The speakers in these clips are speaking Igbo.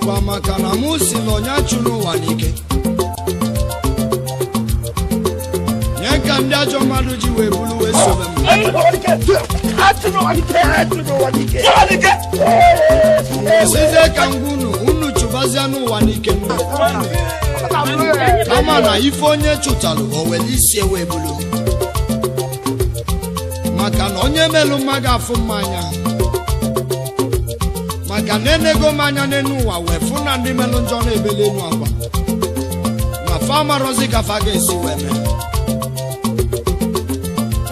kwa maka na mụ si na onye chụrụ ụwa n'ike nye ka ndị ajọ mmadụ ji wee bulu wee sobe m size ka ngwunu unu chụbazia n'ụwa n'ike kama na ife onye chụtalụ o were isi wee bulu maka na onye melụ mma ga-afụ mmanya maka na enego mmanya n'enu ụwa wee fụ na ndị melụ njọ na-ebele enu akwa ma fa marozi ka fa ga-esi wee mee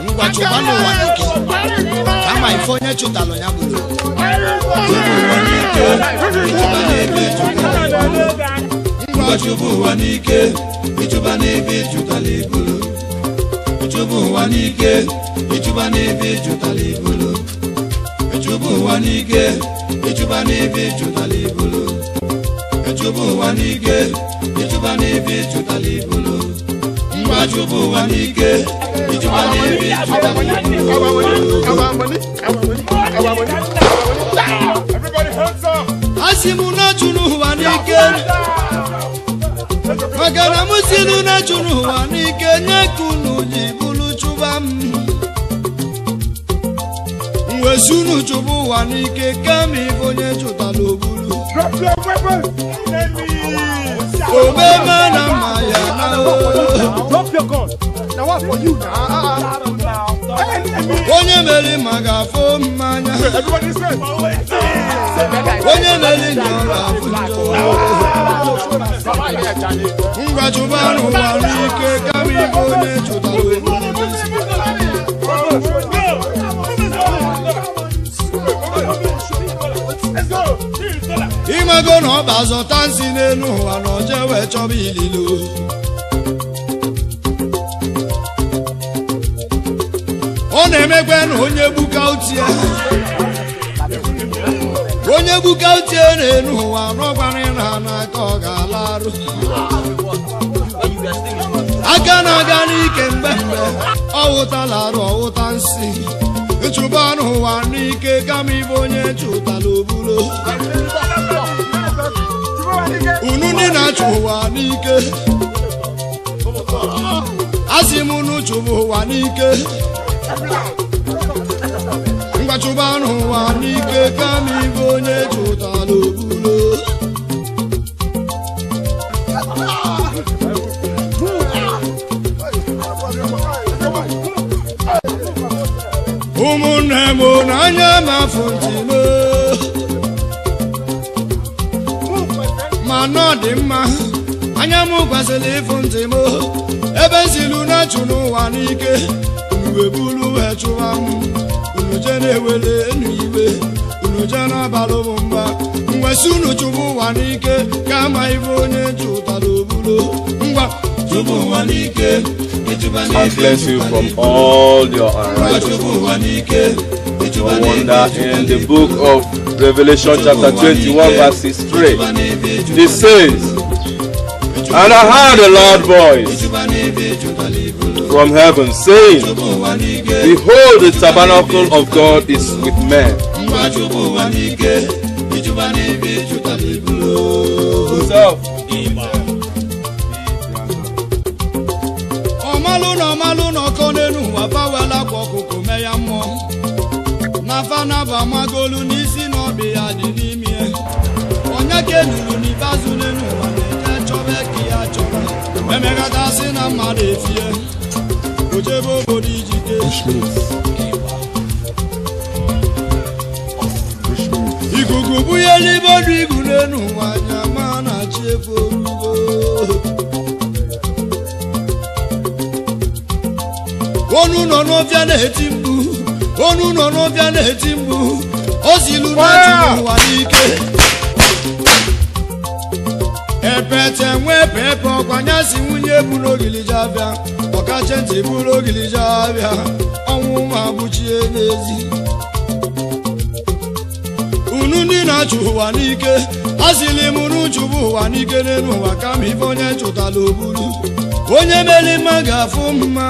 ngwa chụba n'ụwa n'ike kama ife onye chụtalụ ya bụrụ ngwa chụba ụwa n'ike ịchụba n'ebe chụtala ibulu ịchụba ụwa n'ike ịchụba n'ebe chụtala ibulu ịchụba ụwa n'ike ịchụba n'ebe chụtala ibulu ịchụba ụwa n'ike ịchụba n'ebe chụtala ibulu ngwa chụba ụwa n'ike ịchụba n'ebe chụtala ibulu asị mụ na chụrụ ụwa n'ike maka na mụ si na chụrụ ụwa n'ike nye ka unu ji bulu chụba m wesunu chụba ụwa n'ike kama ife onye chụtala obulu omeme na mma ya na onye mere ma ga-afụ mmanya onye mere njọ ga-afụ njọ ngwa chụba n'ụwa n'ike kama ife onye chụtala obulu imego na ọ bazọta nsi n'elu ụwa na oje wee chọba ililo ọ na-emekwe na onye gbuka utie n'elu ụwa n'ọgwara na n'aka ọ ga-ala arụ aka na-aga n'ike mgbe ọ wụtala arụ ọwụta nsi ịchụba n'ụwa n'ike kama ibe onye chụtala obulo unu ndị na-achụ ụwa n'ike asị m unu chụba ụwa n'ike mgbachụba n'ụwa n'ike kama ibe onye chụtala obulo ụmụnne m n'anya mafụ ntino ma nọ dị mma anya m kwesịrị ịfụ ntị m ebe nsilu na-achụ n'ụwa n'ike unu wee bulu wee chụwa m unu je na-ewele enu iwe unu je na-abalụ m mba mwesi unu chụba ụwa n'ike kama ibe onye chụtara obulo ngwa chụba ụwa n'ike. And bless you from all your unrighteousness. No wonder in the book of Revelation chapter 21 verses 3, it says, and I heard a loud voice from heaven saying, behold, the tabernacle of God is with men. Himself. Ọmalụ n'ọkọ n'elu ụwa bawela kwa ọkụkụ mee ya mmụọ na fana bụ amagolu n'isi na ọbị ya dị n'ime onye ka enuru n'ikpeazụ n'elu ụwa na-eje chọba ka ya chọba emegatasị na mmadụ efie ojebe obodo ijike ikuku bunyela ibe ọdụ igu n'elu ụwa anya ma na-achị efu orugo onu nọ n'ọbịa na-eti mkpu onu nọ n'ọbịa na-eti mkpu o zilu na-achụ ụwa n'ike epete nwe pepe ọkwanyasị nwunye bụ n'ogiliji abịa ọkacha ntị bụ n'ogiliji abịa ọnwụ ma bụchie n'ezi unu ndị na-achụ ụwa n'ike asịlị m n'uchụbụ ụwa n'ike n'elu ụwa kama ife onye chụtala obulu onye mere mma ga-afụ mma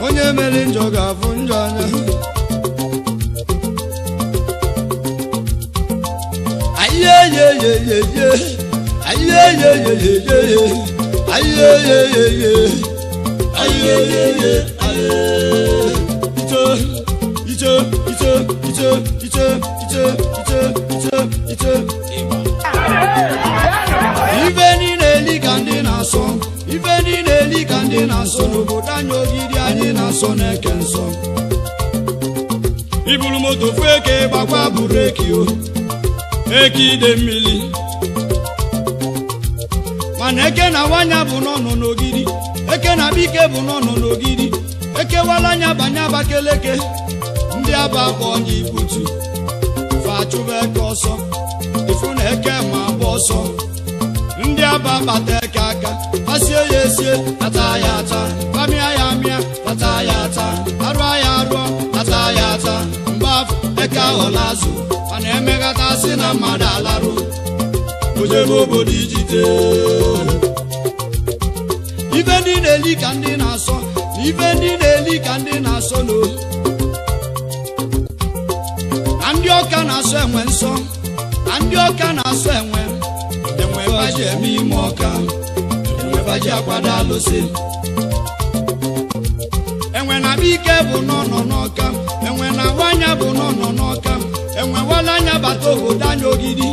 onye mere njọ ga-afụ njọ anya ayeyeyeyeye Ibulu moto feke bakwa bureki o eki de mili maneke na wanya bu nono n'ogidi eke na bike bu nono n'ogidi eke walanya banya bakeleke ndị aba bụ onye ibutu fa chube koso ifu na eke ma boso ndị aba bata eke aka asie ya esie ata ya ata pamia ya mia ata ya ata arụ ya arụ ata ya ata mbaf eke olazu ana emegata si na mmadụ alarụ ojebe obodo ijite ibe ndị na-eli ka ndị na-asọ ibe ndị na-eli ka ndị na-asọ no na ndị ọka na-asọ enwe nsọ na ndị ọka na-asọ enwe baji eme ime ọka enwe baji akwado alụsị enwe na bike bụ n'ọnọ n'ọka enwe na nwanya bụ n'ọnọ n'ọka enwe wala anya bata obodo anya ogidi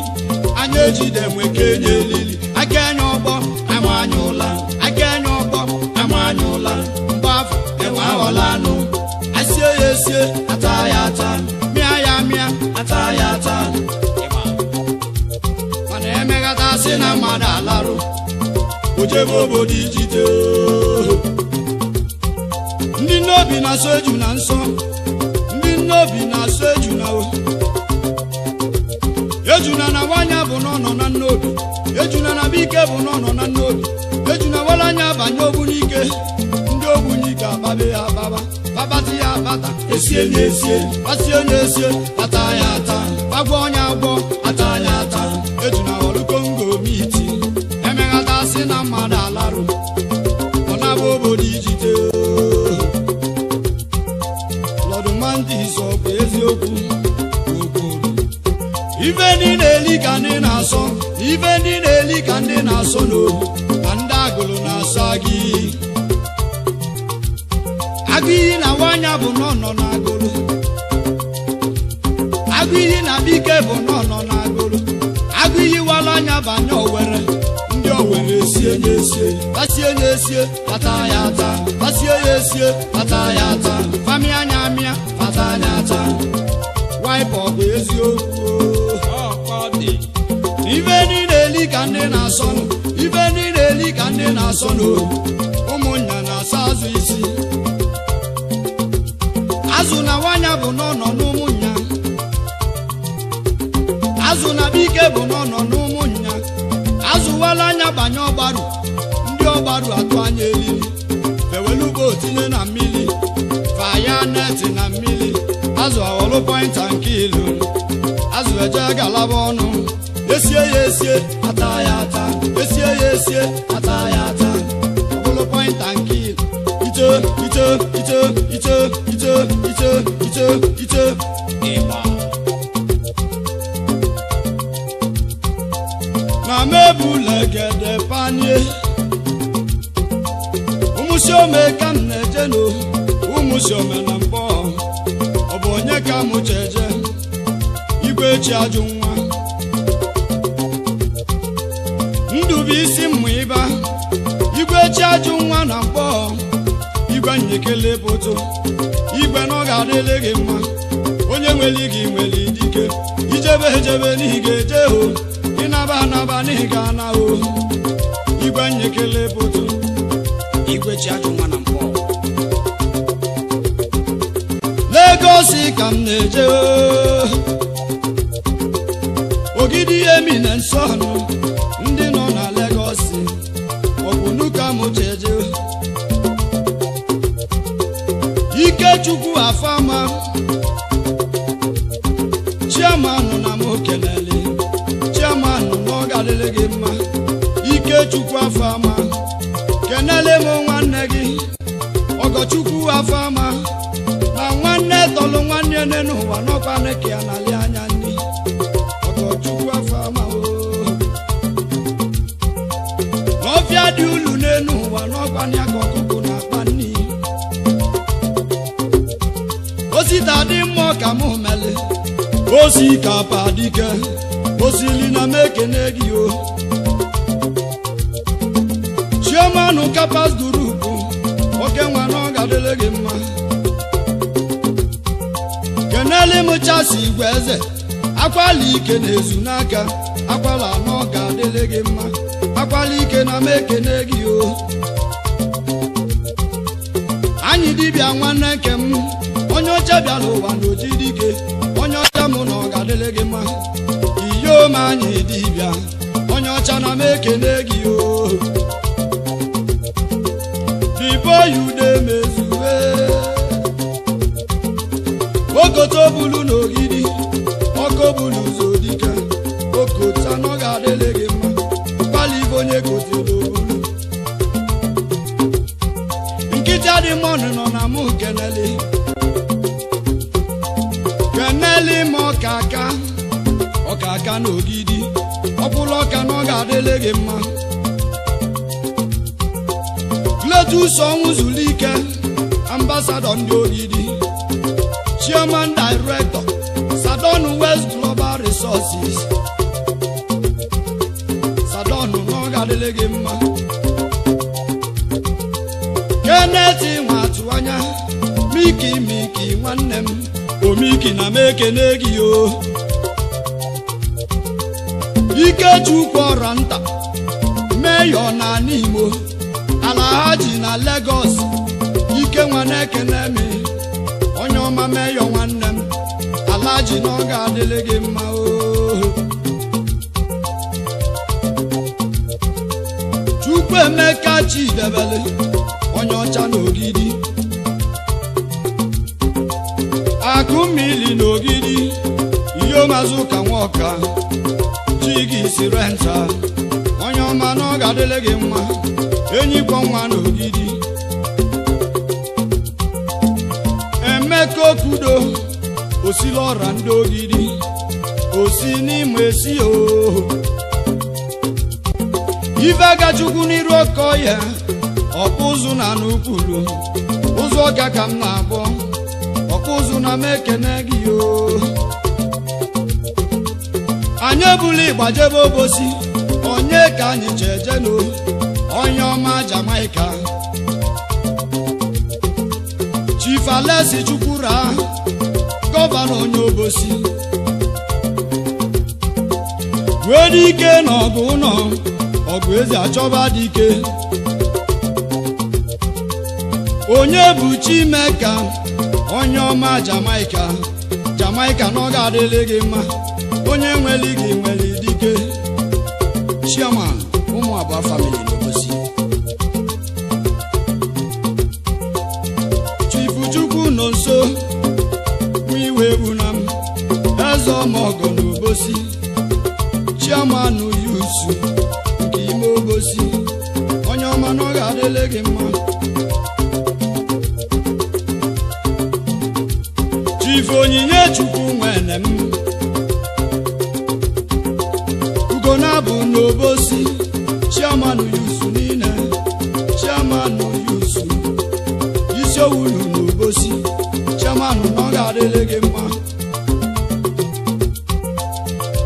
anya ejide enwe kenye elili aka enye ọgbọ ama anya ụla aka enye ọgbọ ama anya ụla mgbe afọ enwe aghọla anụ asie ya esie ata ya ata mịa ya mịa ata ya ata mana emegata si na mmadụ alarụ ojebe obodo ijide ndị nnobi na-asọ eju na nsọ ndị nnobi na-asọ eju na ejuna na nwanya bụ n'ọnọ na nnobi ejuna na bike bụ n'ọnọ na nnobi ejuna wala anya banye ogbunike ndị ogbunike ababe ya ababa babati ya abata esie na esie asie na esie ata ya ata agwọ onye agwọ ata ya ata ejuna olukongo miti emeghata si na mmadụ alarụ ọ na-abụ obodo ijite lọdụmandis ọ bụ eziokwu ife ndị na-eli ka ndị na-asọ ife ndị na-eli ka ndị na-asọ n'ohu ka ndị agụlụ na-asọ agụ iyi na nwanya bụ n'ọnọ na agụlụ agụ iyi na bike bụ n'ọnọ na agụlụ agụ iyi wala anya banye owere ndị owere esie ya esie asie ya esie ata ya ata asie ya esie ata ya ata fami anya amịa ata anya ata wipe ọ bụ eziokwu ibe ndị na-eli ka ndị na-asọ ibe ndị na-eli ka ndị na-asọ n'ohu ụmụnya na-asa azụ isi azụ na nwanya bụ n'ọnọ n'ụmụnya azụ na bike bụ n'ọnọ n'ụmụnya azụ wala anya banye ọgbaru ndị ọgbaru atụ anya elili fewelugo tinye na mmiri faya neti na mmiri azụ aghọlụ pọinta nke ilu azụ eje galaba ọnụ esie ya esie ata ya ata esie ya esie ata ya ata ọbụlụ pọinta nke ilu ite ite ite ite ite ite ite ite ịgba na mebulegede panie ụmụsiome ka m na-eje n'ohu ụmụsiome na mbọ ọ bụ onye ka mụ cheje igwe echi ajụ nwa Ndubuisi mmụ ịba igwe echi ajụ nwa na mbọ igwe nyekele boto igwe na ọ ga-adịle gị mma onye nwere gị nwere dike ijebe ejebe n'ihi ga-eje o ịnaba anaba n'ihi ga-ana o igwe nyekele boto igwe echi ajụ nwa na mbọ Lagos ka m na-eje ogidi emi na nsọ ọnụ ndị nọ na Lagos ọ bụ nuka m jeje Ikechukwu Afama chairman na m okelele chairman na ọ ga-adịle gị mma Ikechukwu Afama kenele m nwanne gị Ọgọchukwu Afama na nwanne tọlụ nwanne nne n'ụwa n'ọkwa neke ya n'ali anya nni Ọgọchukwu Afama n'ụwa n'ọgbanye ka ọkụkụ na-akpa nni osita dị mmụọ ka mụ mele osi ka pa dike osili na mekene gị o chiomanu kapas gurupu oke nwa na ọ ga-adịle gị mma kenele m chasi igwe eze akwala ike na-ezu n'aka akwala na ọ ga-adịle gị mma akwala ike na mekene gị o anyị dibịa nwanne nke m onye ọcha bịa n'ụwa n'oji dike onye ọcha mụ na ọ ga-adịle gị mma iyom anyị dibịa onye ọcha na mekene gị o diboyude mezue okoto bulu n'ogidi ọkọ bulu ụzọ dike okota na ọ ga-adịle gị mma mkpali ibe onye kotelo bulu nkịtị adị mọnụ nọ na mụ kenele ma ọkaka n'ogidi ọbụla ọka na ọ ga-adịle gị mma Cletus Onwuzulike ambassador ndị ogidi chairman director Sadon West Global Resources Sadon na ọ ga-adịle gị mma Kenneth nwatụ anya Miki nwanne m omiki na mekene gị o Ikechukwu ọra nta meyo na Nimo Alahaji na Lagos ike nwanne ekene m onye ọma meyo nwanne m Alahaji na ọ ga-adịle gị mma o Chukwuemeka Chidebele onye ọcha n'ogidi Akụmmili n'ogidi Iyomazu ka nwoka Chigi Sirenta onye ọma na ọ ga-adịle gị mma enyi kwọ nwa n'ogidi Emeka Okudo osila ọra ndị ogidi osi n'Imo esi o Ife Gachukwu n'iru ọkọ ya ọkpụ ụzụ na n'ukwulu ụzọ ọka ka m na-abọ ọkụzụ na mekene gị o anyị ebuli ịgbajebe obosi onye ka anyị cheje no onye ọma Jamaica Chief Alesi Chukwura gọvanọ onye obosi wee dike n'ọgụ ụlọ ọgụ ezi achọba dike onye bụ Chimeka onye ọma Jamaica na ọ ga-adịle gị mma onye nwere gị nwere dike chairman ụmụ abụọ family n'obosi Chief Chukwu nọ nso iwe bụ na m eze ọmọgọ n'obosi chairman yusu nke ime obosi onye ọma na ọ ga-adịle gị mma Chief Onyinye Chukwu nwene m Ugonabụ n'obosi chairman yusu niile chairman yusu isi owulu n'obosi chairman na ọ ga-adịle gị mma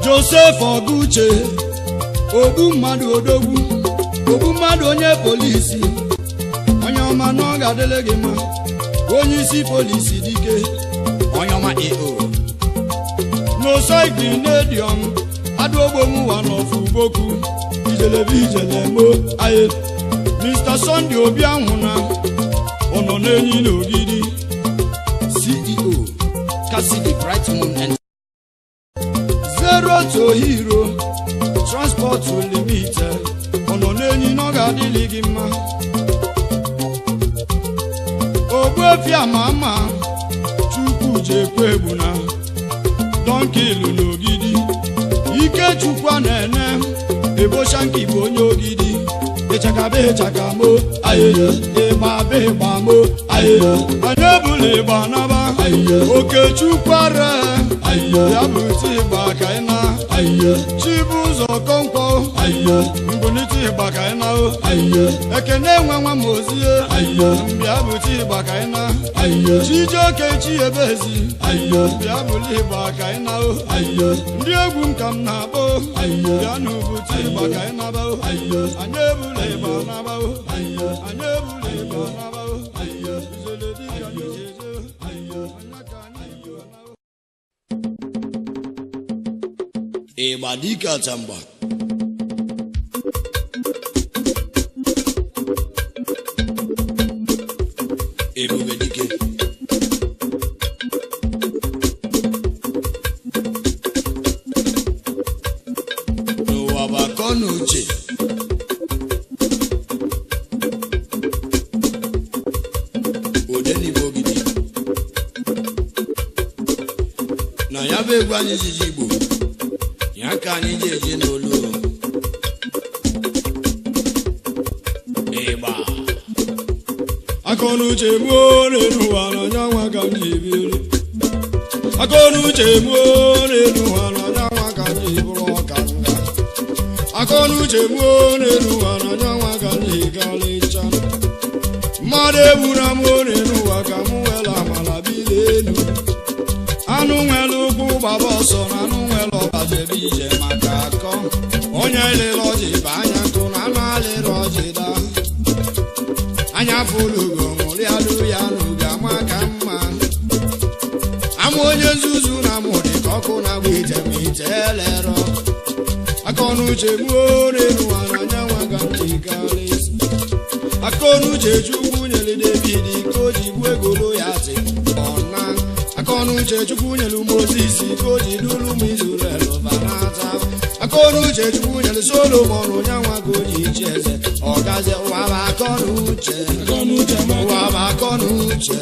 Joseph Oguche ogbu mmadụ odogwu ogbu mmadụ onye polisi onye ọma na ọ ga-adịle gị mma onye isi polisi dike onye ọma EO n'oso Ignedium adụogbomuwa n'Ọfụboku ijelemo aye Mr. Sunday Obianwuna ọnọ n'enyi n'ogidi CEO Cassidy Brightmoon and Zero to Hero Transport Limited ọnọ n'enyi na ọ ga-adịle gị mma Ogbuefi ama Jekwe Egbuna Donkilu n'ogidi Ikechukwu na-ene Eboshanki bụ onye ogidi Echakamo ayeyo ịgbamo ayeyo anyị ebula ịgba naba Okechukwu ara ya bụ ti ịgba ka ị na Chibụzọ Okonkwo n'iti ịgba ka anyị na o ekene nwe nwa m ozie mbịa bụti ịgba ka anyị na Chijioke Chiebezi bịa bụli ịgba ka anyị na o ndị egwu m ka m na-akpọ bịa n'ubuti ịgba ka anyị naba o anyị ebula ịgba naba o anyị ebula ịgba naba o izeledi ka anyị jeje anya ka anyị yiwa na o ịgba dike atamba ebube dike n'ụwa bụ akọ na uche Odenigbo Ogidi na ya bụ egwu anyị jiji Igbo ya ka anyị ji eje n'olu ịgba akọnuche gbuo n'ụwa n'ọnyanwa ka m ji biri akọnuche gbuo n'ụwa n'ọnyanwa ka m ji bụrụ ọka nga akọnuche gbuo n'ụwa n'ọnyanwa ka m ji galịcha mmadụ egbura m n'ụwa ka m nwere amala bili elu anụ nwere ụkwụ gbaba ọsọ na anụ nwere ọbajebe ije maka akọ onye lere ọjị bụ anya nkụ na anụ alịrị ọjị daa anya fụlugo ṅụrịalụ ya n'ugo ama ka mma ama onye nzuzu na amụ dị ka ọkụ na-agba ite ma ite elero akọnuche gbuo n'ụwa na anyanwa ga ntị karịsị akọnuche Chukwu nyere David ka o ji gbuo egolo ya tị ọna akọnuche Chukwu nyere Moses ka o ji duru ụmụ Izrel banata akọnuche Chukwu nyere Solomon onyanwa ka o ji chi eze ọgazi ụwa bụ akọnuche ụwa bụ akọnuche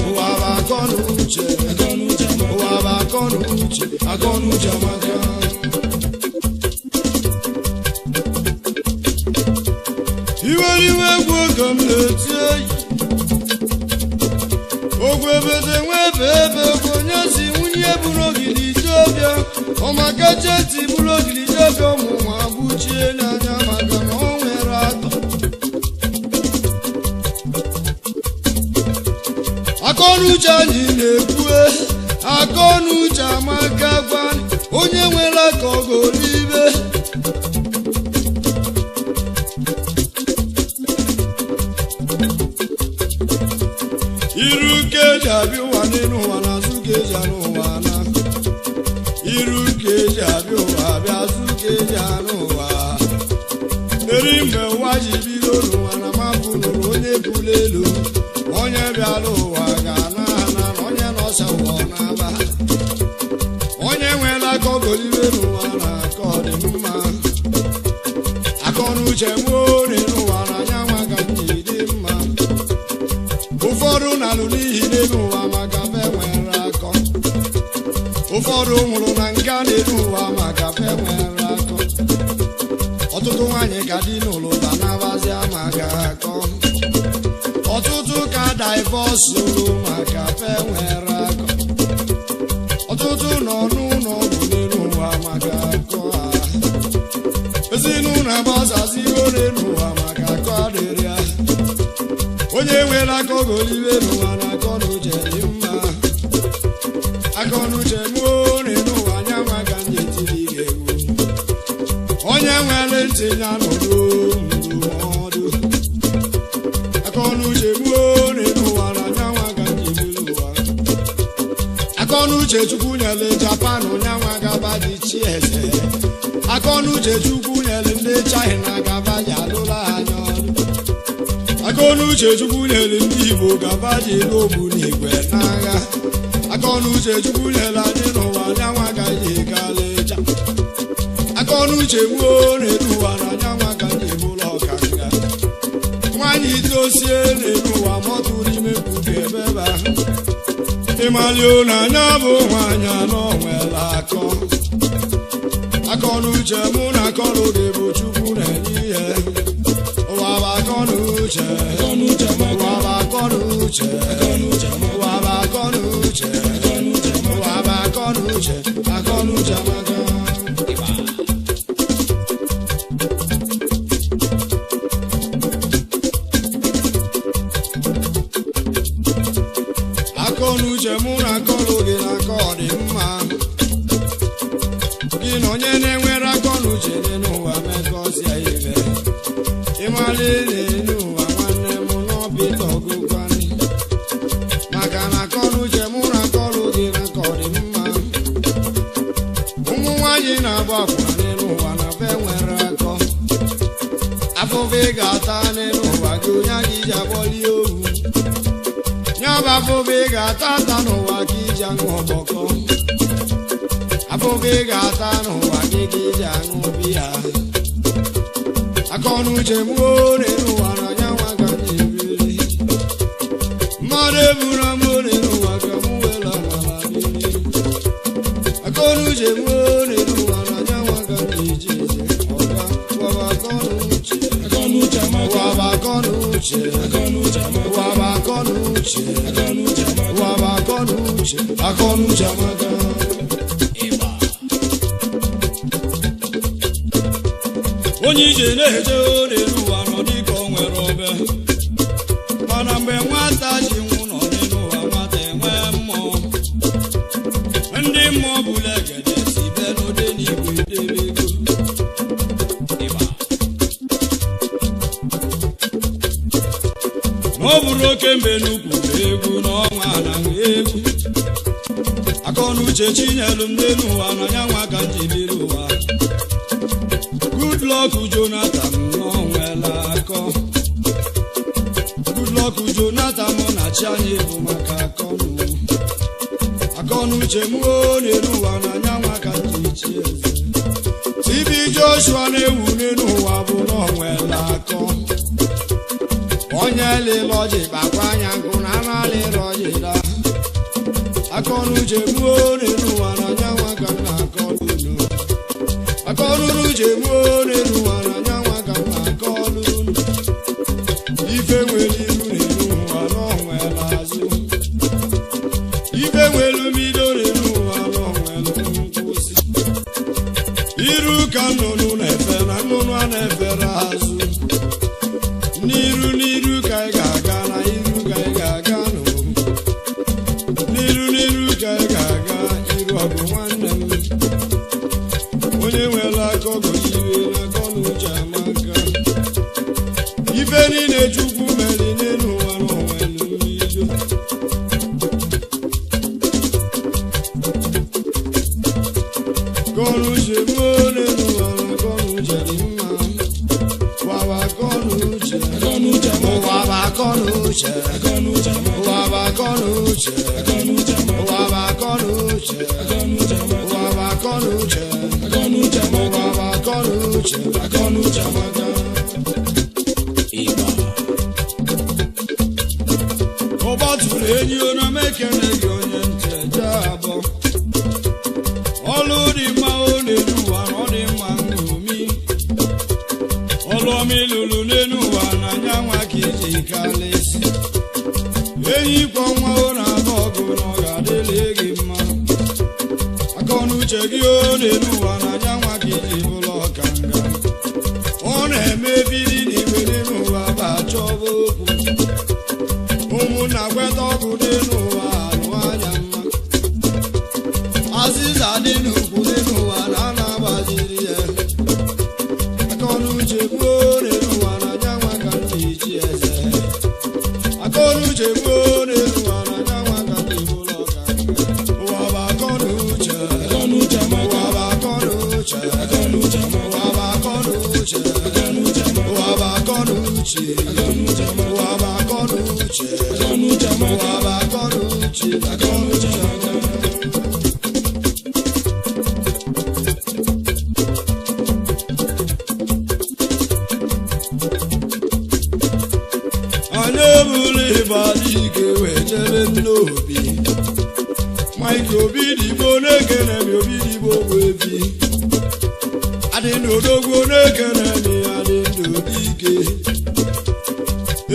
ụwa bụ akọnuche ụwa bụ akọnuche akọnuche maka iwe egwu oge m na-eti eyi ogwu ebede nwebe ebe egwu onye si nwunye bụrụ ogidi Itiopia ọmaka cheti bụrụ ogidi Itiopia ụmụnwa abụchie n'anya maka na o nwere atọ akọnuche anyị na-ekwue akọnuche amaka gwa onye nwere aka ọgolibe iru ka eji abịa ụwa n'elu ụwa na azụ ka eji anụ ụwa na iru ka eji abịa ụwa abịa azụ ka eji anụ ụwa eri mgbe ụwa ji bido n'ụwa na mapụ nụrụ onye bụla elu onye bịara ụwa ga-ana ana na onye nọsa ụwa n'aba onye nwere aka ọgolibe n'ụwa na aka ọ dị mma akọnuche nwoo n'ụwa na anyanwa ga nji dị mma ụfọdụ na-alụ n'ihi n'elu ụwa maka fe nwere akọ ụfọdụ nwụrụ na nga n'elu ụwa maka fe nwere akọ ọtụtụ nwaanyị ka dị n'ụlọ banabazia maka akọ ọtụtụ ka daivọsụrụ maka fe nwere akọ ọtụtụ nọ n'ụlọ ọgwụ n'elu ụwa maka akọ ha ezinụlọ agbasazi ihe n'elu ụwa maka akọ adịrị ya onye nwere aka ogolibe n'ụwa na akọnuche dị mma akọnuche gbuo n'ụwa anya maka ndị etiri ga-egwu onye nwere ntị ya nọdụ ndụmọdụ akọnuche gbuo n'ụwa na anya maka ndị biri ụwa akọnuche Chukwu nyere Japan onyanwa gaba dị chi eze akọnuche Chukwu nyere ndị China gaba ji alụla anya ọrụ akọnuche Chukwu nyere ndị Igbo gaba ji elu ogbu n'igwe n'agha akọnuche Chukwu nyere anyị n'ụwa anyanwa gaghị galịcha akọnuche gbuo n'ụwa na anyanwa gaghị bụrụ ọkanga nwaanyị itosie n'ụwa mọtụ n'ime mkpuke ebeba ịmalio na anya bụ nwaanyị anọ nwere akọ akọnuche mụ na akọnuche bụ Chukwu na-enye ihe ụwa bụ akọnuche ụwa bụ akọnuche ụwa bụ akọnuche ụwa bụ akọnuche akọnuche maka onye na-enwere akọ n'uche n'ụwa mekọsịa ibe ịmali n'ụwa nwanne m n'ọbịta ọgụgwani maka na akọ n'uche mụ na akọlụ gị na ka ọ dị mma ụmụ nwaanyị na-agba akwụna n'ụwa na be nwere akọ afọbe ga-ata n'ụwa gị onye gị ji agbọli ohu nyaba afọbe ga-ata ata n'ụwa gị ji aṅụ ọgbọkọ afọbe ga-ata n'ụwa gị gị ji aṅụ biya akọnuche m ore n'ụwa na anyanwa ga na-ebiri mmadụ eburu m ore n'ụwa ka m wela mala biri akọnuche m ore n'ụwa na anyanwa ga na-eji eje ọga waba akọnuche waba akọnuche waba akọnuche waba akọnuche akọnuche amaka onye ije na-eje ore n'ụwa nọ dịka o nwere obe mana mgbe nwata ji nwụ nọ n'ụwa nwata enwe mmụọ ndị mmụọ bụla egede si be n'ode n'igwe debe ego na ọ bụrụ oke mbe n'ukwu egwu na ọnwa na egwu akọnuche chinyelu m n'elu ụwa na anyanwa ka njibiri ụwa Goodluck Jonathan n'onwela akọ Goodluck Jonathan mụ na chi anyị bụ maka akọnuche m n'elu ụwa na anyanwa ka njichi eze TB Joshua na-ewu n'elu ụwa bụ n'onwela akọ onye lịlọji kpakwa anya nkụ na analịrọji da akọnuche m n'elu ụwa na anyanwa ka m na-akọlụ akọnuche m n'elu ụwa na anyanwa ka m na-akọlụ ife nwere iru n'elu ụwa n'onwela azụ ife nwere umido n'elu ụwa n'onwela nkwụsị iru ka nnụnụ na-efe na nnụnụ a na-efere azụ n'iru n'iru ka ị ga-aga na iru ka ị ga-aga n'iru n'iru ka ị ga-aga iru ọgụ nwanne m onye nwere aka ọgụ iwe na akọnuche amaka ife niile Chukwu mere n'elu ụwa n'onwere mbido akọnuche m n'elu ụwa na akọnuche dị mma waba akọnuche waba akọnuche waba akọnuche waba akọnuche waba akọnuche waba akọnuche amaka ụgbọtụrụ enyi ona mekene gị onye ncheje abọ ọlụ dị mma o n'elu ụwa na ọ dị mma nṅomi ọlụ ọmịlụlụ n'elu ụwa na anyanwa ka iji kalịsi enyi kwa nwa o na-agba ọgụ na ọ ga-adịlị gị mma akọnuche gị o n'elu ụwa na anyanwa ka iji bụrụ ọkanga ọ na-eme biri n'igwe n'elu ụwa bụ achọba okwu ụmụnna kweta ọgụ n'elu ụwa alụ anya mma azịza dị n'ugwu n'elu ụwa na a na-agbaziri ya akọnuche gboo n'elu ụwa na anyanwa ka ndị ichi eze akọnuche gboo n'elu ụwa na anyanwa ka ndị bụrụ ọkanga ụwa bụ akọnuche ụwa bụ akọnuche ụwa bụ akọnuche ụwa bụ akọnuche ụwa bụ akọnuche ụwa bụ akọnuche anyị eburu ịbadị ike wee jere n'obi Mike Obidigbo na-ekene m Obidigbo bụ ebi adị n'odogwu na-ekene m adị n'obi ike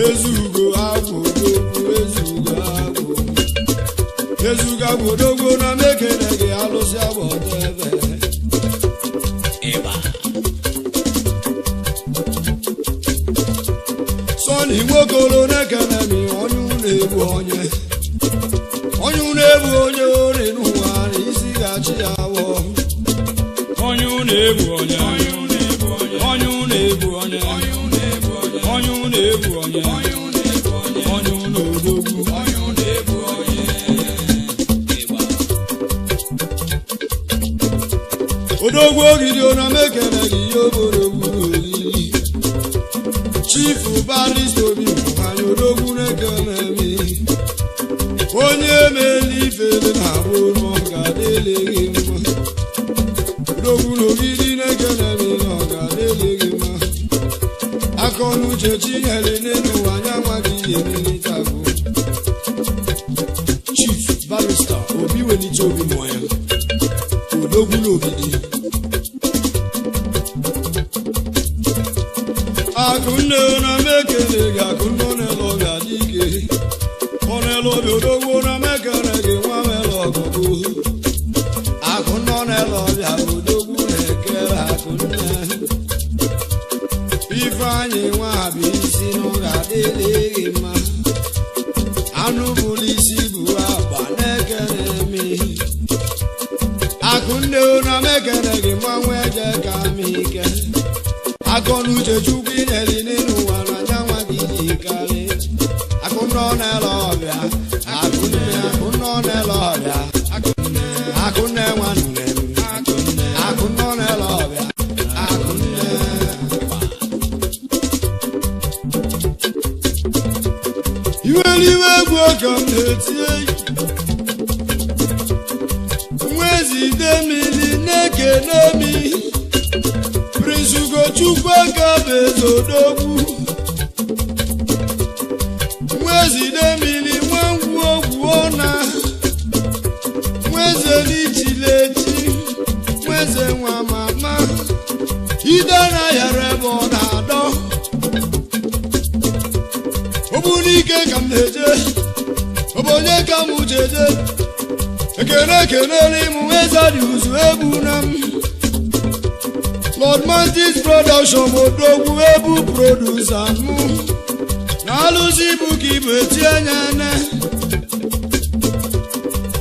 ezugo agwụ odogwu ezugo agwụ odogwu na mekene gị alụsị agbọta ebe Sọni Nwokolo na-ekene m onye na-egbu onye na-egbu onye ore n'ụwa na isi gachi ya awọ onye na-ebu onye onye na-ebu onye onye na-ebu onye onye n'odogwu odogwu ogidi ona mekene gị obodo Chief Barrister Obi anyị odogwu na-ekene mi onye meli ifele na abụ n'ọga deleghị mma odogwu n'ogidi na-ekene mi n'ọga deleghị mma akọnuche chinyere n'ụwa anya nwaghị ihe melite abụ Chief Barrister Obi welite obi mụọ ya odogwu n'ogidi akụnne na mekene gị akụnne ọnelọbịa dike ọnelọbịa odogwu na mekene gị nwa mere ọgụgụ akụnne ọnelọbịa odogwu na-ekere akụnne Ifeanyị nwa bụ isi n'ụga adịghị mma anụ bụrụ isi bụ agba na-ekene mi akụnne na mekene gị mmanwụ eje ka m ike akọnuche chukwu inyere n'ụwa na nyanwa gị jikarị akụnne ọnelọbịa akụnne ọnelọbịa akụnne nwanne m akụnne ọnelọbịa akụnne iweliwe egwu oge m na-etie nwezide mmiri na-ekene mi Prince Ugochukwu Akabezodogwu nwezide mmiri nwangwu ogwu ọna nweze n'ichilechi nweze nwa mama idena yara ebe ọ na-adọ obunike ka m na-eje obonye ka m jeje ekene n'ịmụ eze dị uzu egbu na m Lord Mantis Production odogwu ebu producer mụ na alụsị bụ ka ibu eti anya ne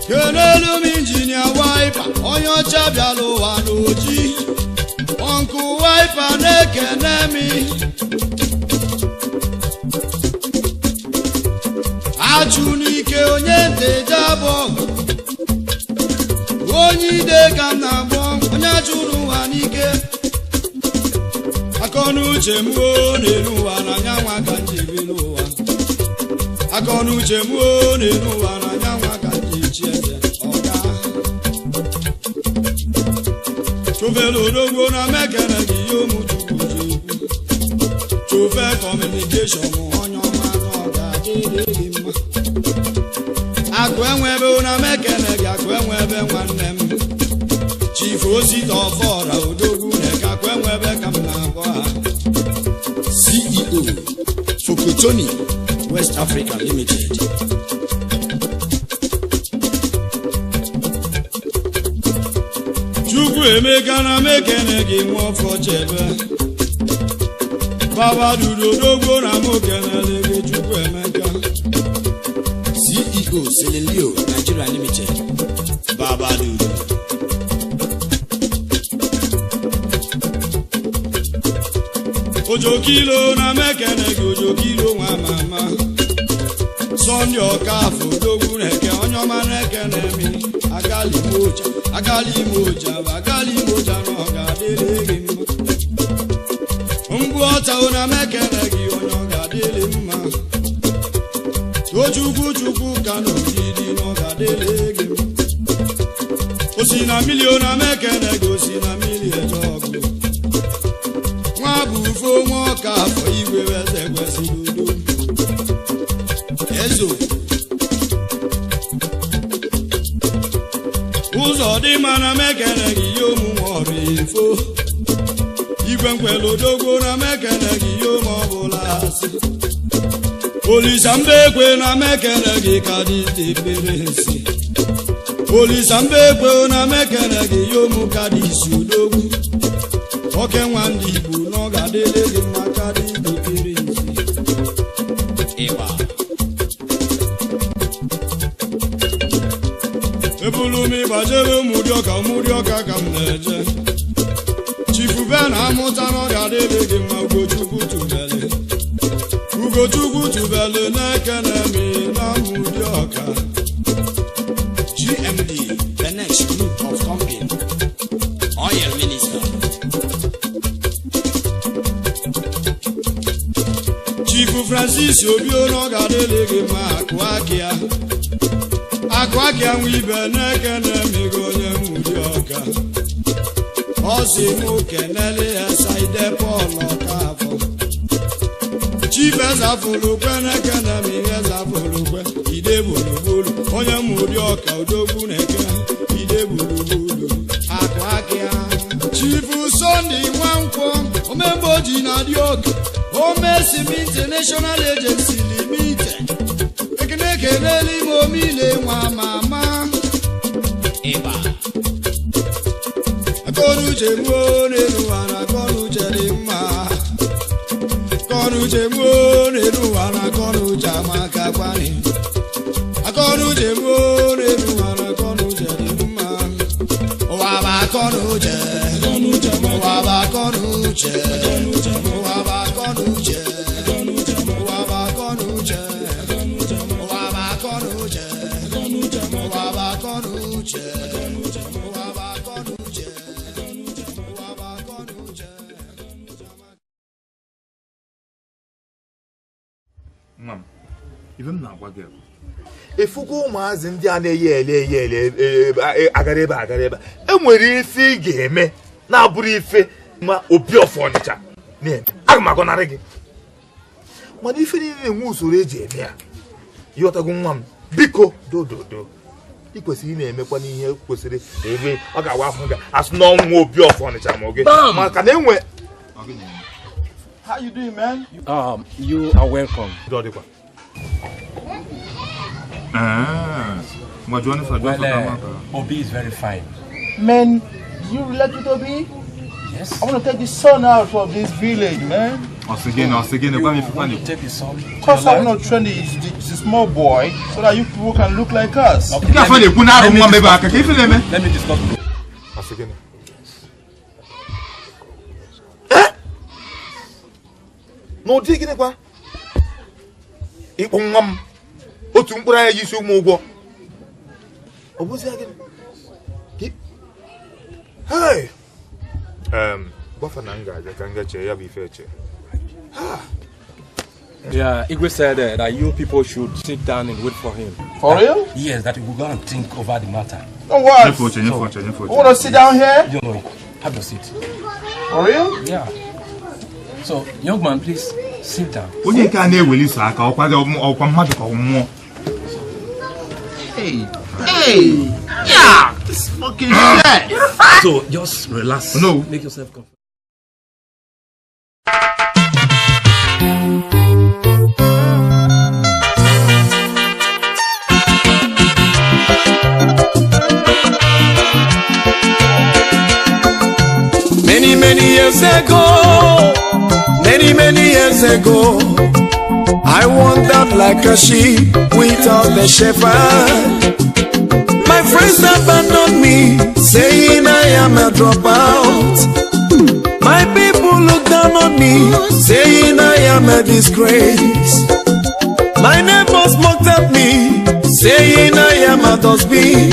kenelu m injinia Wiper onye ọcha bịala ụwa n'oji ọnkụ Wiper na-ekene mi achụ n'ike onye nteje abụọ onye ide ka m na-agbọ onye achụrụ ụwa n'ike akọnuche m n'elu ụwa na nyanwa ka njibi n'ụwa akọnuche m n'elu ụwa na nyanwa ka njichi eze ọga chofele odogwu na mekene gị ihe ụmụchukwu ji chofe kọmunikeshọn onye ọma n'ọga adịghị mma akụ enwebe na mekene gị akụ enwebe nwanne m Chief Osita Ọfọra odogwu na-eke akụ enwebe ka m na-akpọ ha CEO Fokotoni West Africa Limited Chukwu Emeka na mekene gị nwa ọfọ chebe Baba Dudu odogwu na mokenele gị Chukwu Emeka CEO Selenleo Nigeria Limited Baba Dudu Ojokilo na mekene gị Ojokilo nwa mama Sunday Ọkafọ odogwu na-eke onye ọma na-ekene mi agali moja na ọ ga-adịrị gị mma mgbu ọta na mekene gị onye ọ ga-adịrị mma Tochukwu ka n'ogidi na ọ ga-adịrị gị mma osi na milion na mekene gị osi na milion ọgụ nwa bụ ufo nwa Ọkafọ igwe eze kwesịrị udo ezo ụzọ dị mma na mekene gị ihe omume ọrụ ifo igwe nkwele odogwu na mekene gị ihe ome ọbụla asị Olisa Mbekwe na mekene gị ka dị tepere nsi Olisa Mbekwe na mekene gị ihe omu ka dị isi odogwu oke nwa ndị Igbo na ọ ga-adịle gị mma ka dị tepere nsi ịgba ebulu m ịgbajere ụmụdị ọka ka m na-eje mụtara ọrịa adịghị gị mma Ugochukwu tubele na-ekene mi na mụdị ọka GMD the next group of company oil minister Chief Francis Obiora ga-adịghị gị mma akụakịa nwa ibe na-ekene mi gị onye mụdị ọka ọ sị mụ kenele ya Saide Paul Ọkafọ Chief Ezafulukwe na-ekene mi Ezafulukwe ide gburugburu onye mụdị ọka odogwu na-eke ide gburugburu akụakịa Chief Sunday Nwankwọ omemgboji na dị ọka Omesimi International Agency Limited ekene kelele ime omile nwa mama ịba akọnuche gbuo n'elu ụwa na akọnuche dị mma akọnuche gbuo n'elu ụwa na akọnuche amaka kwani akọnuche gbuo n'elu ụwa na akọnuche dị mma ụwa bụ akọnuche ụwa bụ akọnuche ụwa bụ akọnuche ụwa bụ akọnuche ụwa bụ akọnuche ụwa bụ akọnuche Mam, even now, what girl? If you go, Maz, and Diana, Agareba, and where if you game me now, brief, my opio furniture. Name, I'm not gonna reggae. But if you didn't move to Regina, you're a good one. Biko, do. Because he may make one in here, was it? I got 100 as no more pure furniture, okay? How you doing, man? You are welcome. Obi is very fine. Man, you relate with Obi? Yes. I want to take the sun out of this village, man. Again, take the son. Because I want to train the small boy so that you people can look like us. Okay. Let me discuss with you. No taking it, what? It won't Otu mkpụrụ anya isi ụmụ ụgwọ. Ọ bụzi again. Hey. Gwafa na ngaja ka ngache ya bụ ife eche. Yeah, Igwe said that you people should sit down and wait for him. For real? Yes, that we will go and think over the matter. Oh, what? You want to sit down here? You know, have your seat. For real? Yeah. So, young man, please sit down. Hey, yeah, this fucking shit. So, just relax. No. Make yourself comfortable. Many years ago, I wandered like a sheep without the shepherd. My friends abandoned me, saying I am a dropout. My people look down on me, saying I am a disgrace. My neighbors mocked at me, saying I am a dustbin.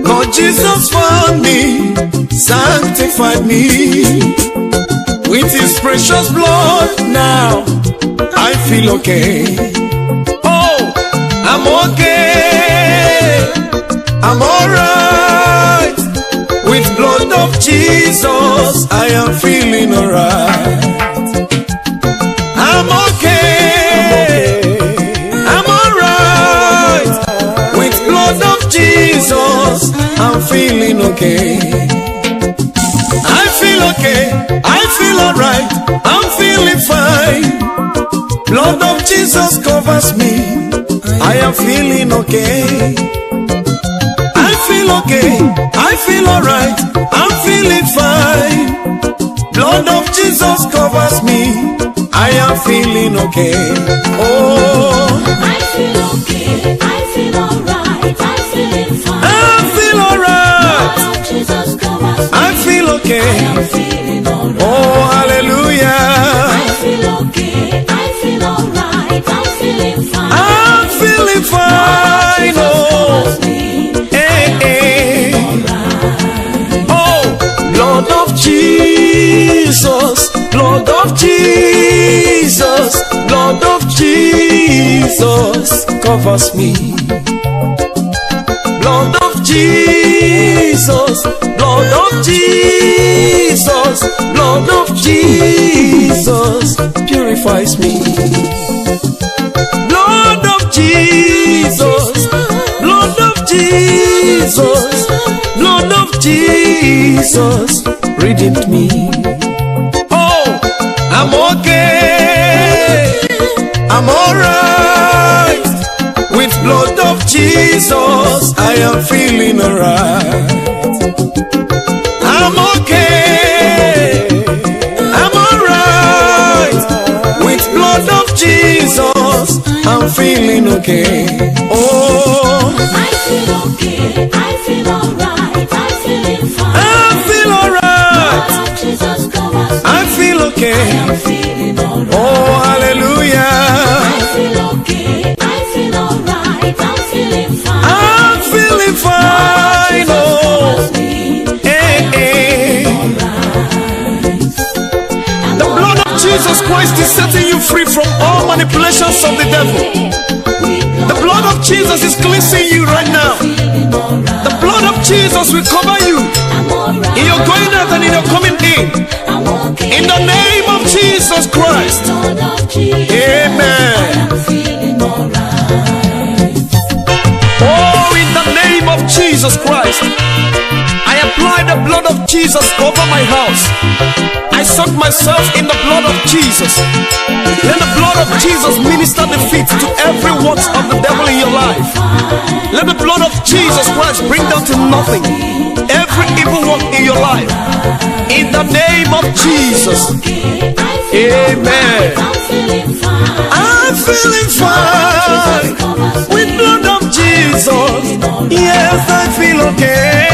But Jesus found me, sanctified me. With his precious blood, now I feel okay. Oh, I'm okay. I'm alright. With blood of Jesus, I am feeling alright. I'm okay. I'm alright. With blood of Jesus, I'm feeling okay. I feel okay, I feel alright, I'm feeling fine. Blood of Jesus covers me, I am feeling okay. I feel okay, I feel alright, I'm feeling fine. Blood of Jesus covers me, I am feeling okay. Oh, I feel okay, I feel alright, I'm feeling fine. I feel alright. Blood of Jesus covers me, I feel okay. I am feeling alright. Jesus, blood of Jesus covers me. Blood of Jesus, blood of Jesus, blood of Jesus purifies me. Blood of Jesus, blood of Jesus, blood of Jesus redeemed me. Oh, I'm okay, I'm alright. With blood of Jesus, I am feeling alright. I'm okay, I'm alright. With blood of Jesus, I'm feeling okay. Oh, I feel okay, I feel alright, I'm feeling fine. I feel alright. Blood of Jesus covers me. I feel okay. I'm feeling alright. Oh, hallelujah. I feel okay, I feel alright, I'm feeling fine. I'm feeling fine. Oh, hey, hey. The blood of Jesus Christ is setting you free from all manipulations of the devil. The blood of Jesus is cleansing you right now. The blood of Jesus will cover you in your going out and in your coming in. In the name of Jesus Christ. Amen. Oh, in the name of Jesus Christ, I apply the blood of Jesus over my house. I soak myself in the blood of Jesus. Let the blood of Jesus minister defeat to every works of the devil in your life. Let the blood of Jesus Christ bring down to nothing every evil work in your life. In the name of Jesus. Amen. I'm feeling fine with blood of Jesus. Yes, I feel okay.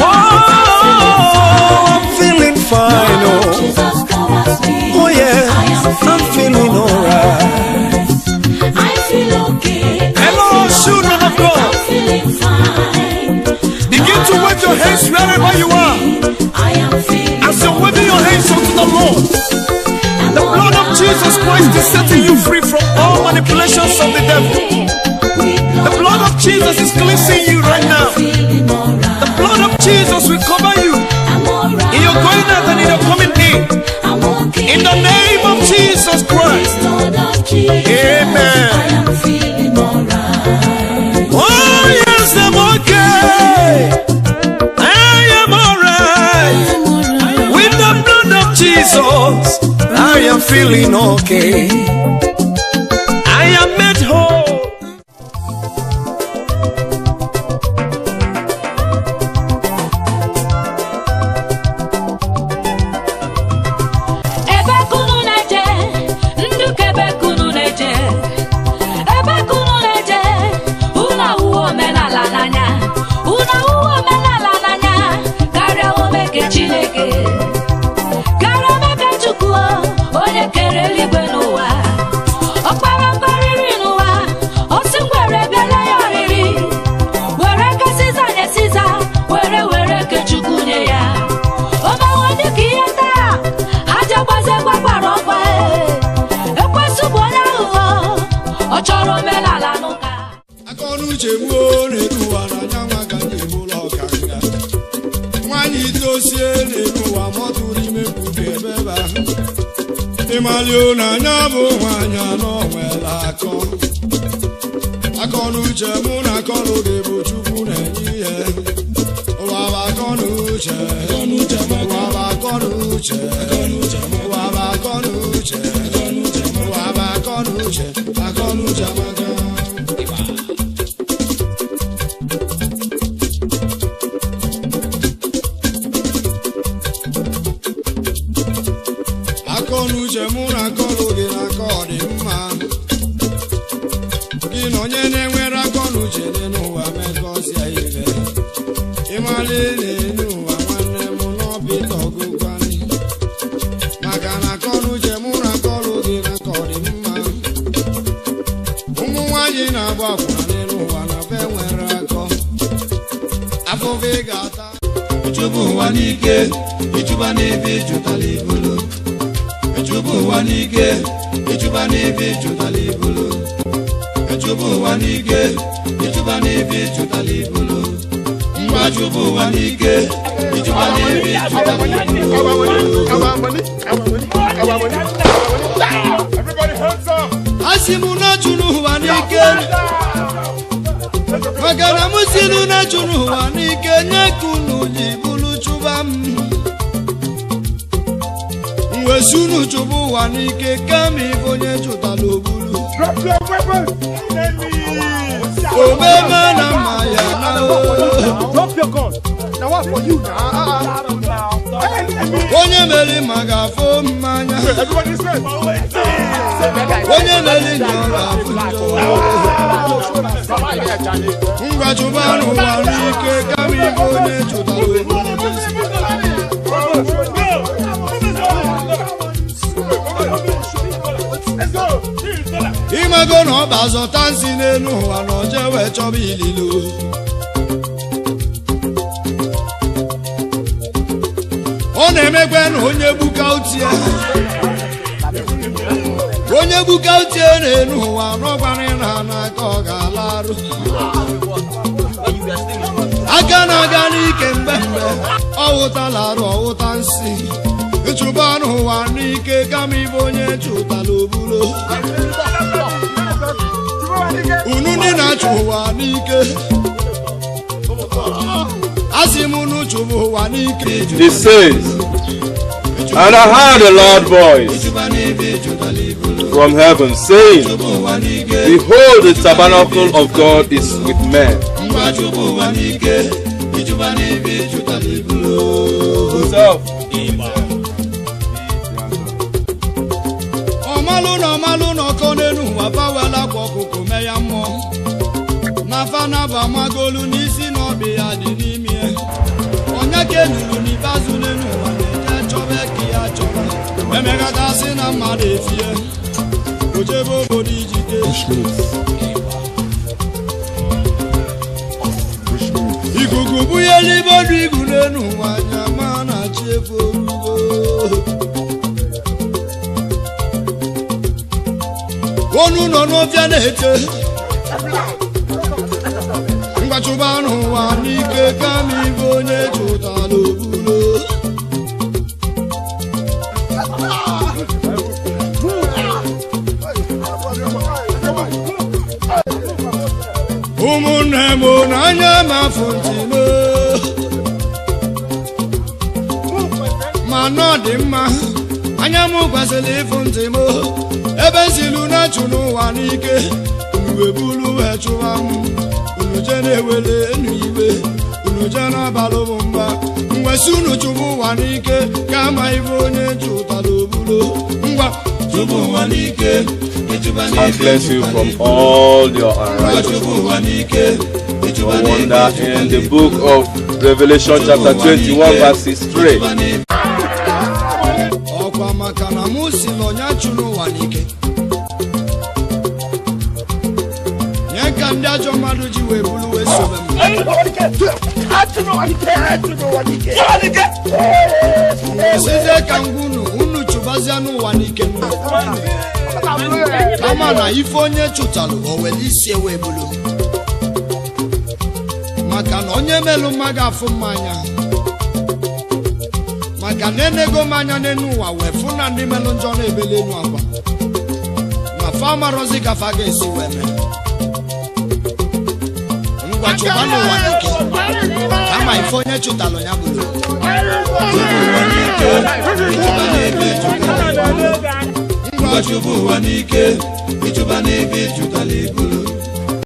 Oh, I'm feeling fine. Oh yeah, I'm feeling alright. Hello, children of God. Begin to wave your hands wherever you are. As you're waving your hands unto the Lord, the blood of Jesus Christ is setting you free from all manipulations of the devil. The blood of Jesus is cleansing you right now. The blood of Jesus will cover you in your going out and in your coming in. In the name of Jesus Christ. Amen. Oh yes, I'm okay. I am alright. With the blood of Jesus, I am feeling okay. I am made whole. Imaliona nyabo wanya no wela akọ n'uche mụ na akọnụ ga-ebu Chukwu na-enye ụwa bụ akọnụuche ụwa bụ akọnụuche ụwa bụ akọnụuche ụwa bụ akọnụuche maka akọnuche mụ na akọlụ gị na aka ọ dị mma gị na onye na-enwere akọnuche dị n'ụwa mekọsịa ibe ịmala n'elu ụwa nwanne m n'ọbịta ọgụgwani maka na akọnuche mụ na akọlụ gị na aka ọ dị mma ụmụ nwaanyị na-agba akwụna n'elu ụwa na be nwere akọ afọfe ị ga-ata Ichubu ụwa n'ike, ichuba n'ebe ijutala ibulu. ịchụba ụwa n'ike ịchụba n'ibe ịchụtala ibulu ịchụba ụwa n'ike ịchụba n'ibe ịchụtala ibulu ngwa chụba ụwa n'ike ịchụba n'ibe ịchụtala asị m na chụrụ ụwa n'ike maka na m sinu na chụrụ ụwa n'ike nye ka unu ji bulu chụba m wesunu chụba ụwa n'ike kama ibe onye chụtala obulu omeme na mma ya na onye meri ma ga-afụ mmanya onye meri nyọrọ afụ njọ ngwa chụba n'ụwa n'ike kama ibe onye chụtala obulu imego na ọ bazọta nsi n'elu ụwa na oje wee chọba ililo ọ na-emekwe na onye gbuka utie n'elu ụwa n'ọgwara na n'aka ọ ga-alarụ aka na-aga n'ike mgbe ọ wụtala arụ ọwụta nsi ịchụba n'ụwa n'ike kama ibe onye chụtala obulo unu ndị na-achụ ụwa n'ike asị m unu chụba ụwa n'ike. It says, and I heard a loud voice from heaven saying, behold, the tabernacle of God is with men. ọmalụ n'ọkọ n'elu ụwa bawela kwa ọkụkụ mee ya mmụọ nafa naba magolu n'isi na ọbị ya dị n'ime onye ka enuru n'ikpeazụ n'elu ụwa na-eje chọba ka ya chọba emekọtasị na mmadụ efie ojebe obodo ijide ikuku bunyela ibe ọdụ igu n'elu ụwa anya ma na-achị efe orugo onu nọ n'ọfịa na-eche mgbachụba n'ụwa n'ike kama ibe onye chụtala obulo ụmụnne m n'anya m afụ ntino ma nọ dị mma anya m kwesịrị ịfụ ntị m ebe nsilu na-achụ n'ụwa n'ike unu webulu wee chụwa m unu je na-ewele enu iwe unu je na-abalụ m mba mwesi unu chụba ụwa n'ike kama ibe onye chụtala obulo ngwa chụba ụwa n'ike and cleanse you from all your unrighteousness. No wonder in the book of Revelation chapter 21 verses 3. ọkwa maka na mụ si na onye achụ n'ụwa n'ike nye ka ndị ajọ mmadụ ji wee bulu wee sobe m esizie ka ngwunu unu chụbazia n'ụwa n'ike kama na ife onye chụtalụ o were isi wee bulu maka na onye melụ mma ga-afụ mmanya maka na enego m anya n'elu ụwa wee fụ na ndị melụ njọ na-ebele enu akwa na fa marozi ka fa ga-esi wee mee ngwa chụba n'ụwa n'ike kama ife onye chụtalụ ya bụrụ ngwa chụba ụwa n'ike ịchụba n'ebe ịchụtala ibulu